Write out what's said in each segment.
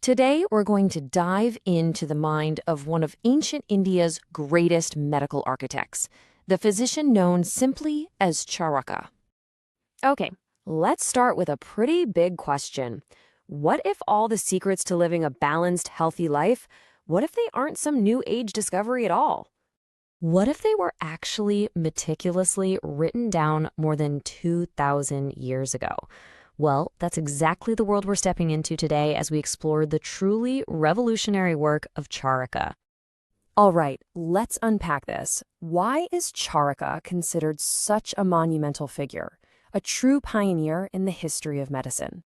Today, we're going to dive into the mind of one of ancient India's greatest medical architects, the physician known simply as Charaka. Okay, let's start with a pretty big question. What if all the secrets to living a balanced, healthy life, what if they aren't some new age discovery at all? What if they were actually meticulously written down more than 2,000 years ago? Well, that's exactly the world we're stepping into today as we explore the truly revolutionary work of Charaka. All right, let's unpack this. Why is Charaka considered such a monumental figure, a true pioneer in the history of medicine?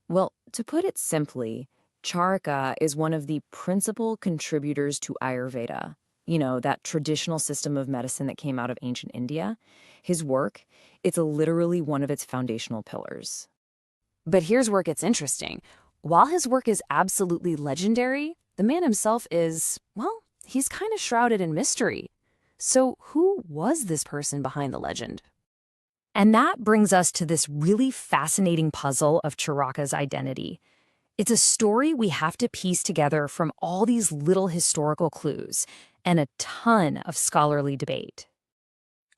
Well, to put it simply, Charaka is one of the principal contributors to Ayurveda, that traditional system of medicine that came out of ancient India. His work, it's literally one of its foundational pillars. But here's where it gets interesting. While his work is absolutely legendary, the man himself is, well, he's kind of shrouded in mystery. So who was this person behind the legend? And that brings us to this really fascinating puzzle of Charaka's identity. It's a story we have to piece together from all these little historical clues and a ton of scholarly debate.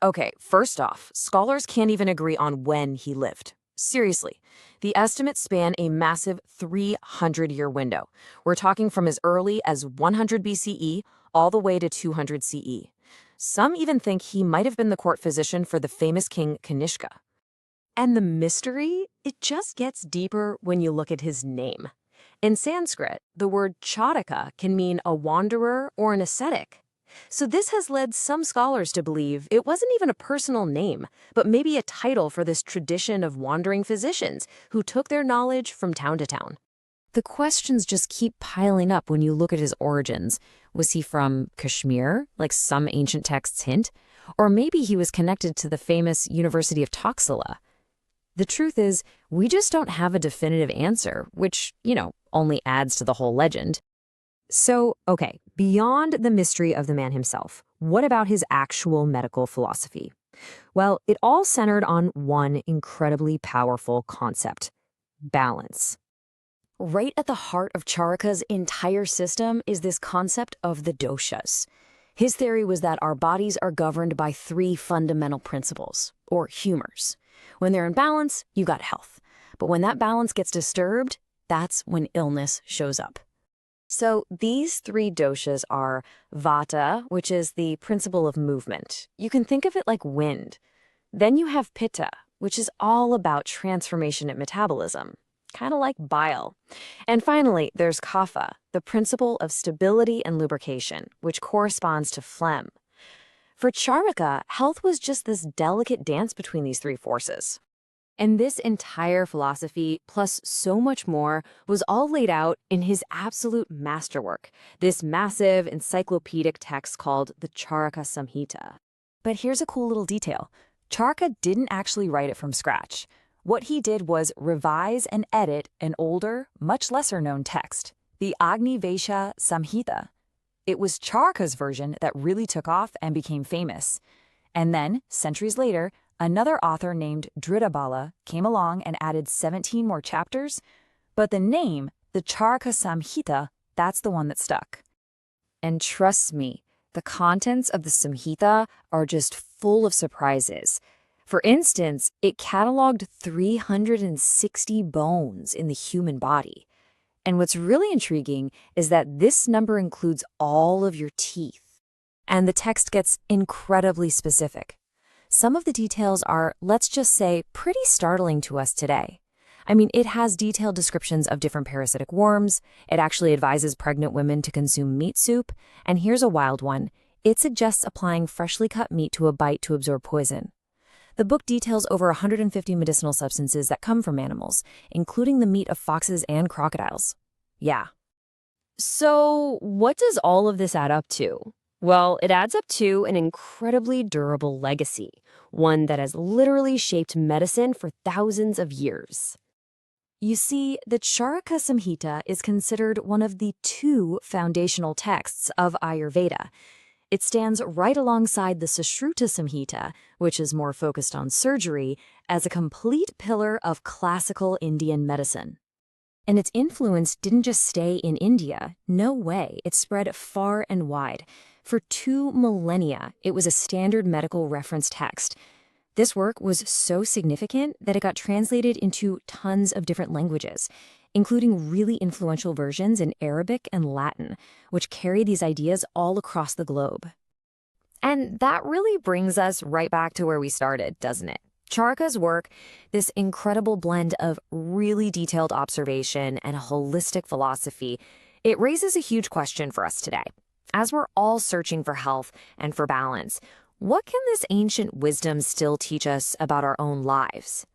Okay, first off, scholars can't even agree on when he lived. Seriously, the estimates span a massive 300-year window. We're talking from as early as 100 BCE all the way to 200 CE. Some even think he might have been the court physician for the famous king Kanishka. And the mystery, it just gets deeper when you look at his name. In Sanskrit, the word Charaka can mean a wanderer or an ascetic. So this has led some scholars to believe it wasn't even a personal name, but maybe a title for this tradition of wandering physicians who took their knowledge from town to town. The questions just keep piling up when you look at his origins. Was he from Kashmir, like some ancient texts hint? Or maybe he was connected to the famous University of Taxila? The truth is, we just don't have a definitive answer, which, only adds to the whole legend. So, okay, beyond the mystery of the man himself, what about his actual medical philosophy? Well, it all centered on one incredibly powerful concept: balance. Right at the heart of Charaka's entire system is this concept of the doshas. His theory was that our bodies are governed by three fundamental principles, or humors. When they're in balance, you've got health. But when that balance gets disturbed, that's when illness shows up. So these three doshas are Vata, which is the principle of movement. You can think of it like wind. Then you have Pitta, which is all about transformation and metabolism, kind of like bile. And finally, there's Kapha, the principle of stability and lubrication, which corresponds to phlegm. For Charaka, health was just this delicate dance between these three forces. And this entire philosophy, plus so much more, was all laid out in his absolute masterwork, this massive encyclopedic text called the Charaka Samhita. But here's a cool little detail. Charaka didn't actually write it from scratch. What he did was revise and edit an older, much lesser-known text, the Ayurveda Samhita. It was Charaka's version that really took off and became famous. And then, centuries later, another author named Dridabala came along and added 17 more chapters, but the name, the Charaka Samhita, that's the one that stuck. And trust me, the contents of the Samhita are just full of surprises. For instance, it cataloged 360 bones in the human body. And what's really intriguing is that this number includes all of your teeth. And the text gets incredibly specific. Some of the details are, let's just say, pretty startling to us today. I mean, it has detailed descriptions of different parasitic worms. It actually advises pregnant women to consume meat soup. And here's a wild one. It suggests applying freshly cut meat to a bite to absorb poison. The book details over 150 medicinal substances that come from animals, including the meat of foxes and crocodiles. Yeah. So, what does all of this add up to? Well, it adds up to an incredibly durable legacy, one that has literally shaped medicine for thousands of years. You see, the Charaka Samhita is considered one of the two foundational texts of Ayurveda. It stands right alongside the Sushruta Samhita, which is more focused on surgery, as a complete pillar of classical Indian medicine. And its influence didn't just stay in India. No way. It spread far and wide. For 2 millennia, it was a standard medical reference text. This work was so significant that it got translated into tons of different languages, including really influential versions in Arabic and Latin, which carry these ideas all across the globe. And that really brings us right back to where we started, doesn't it? Charaka's work, this incredible blend of really detailed observation and a holistic philosophy, it raises a huge question for us today. As we're all searching for health and for balance, what can this ancient wisdom still teach us about our own lives?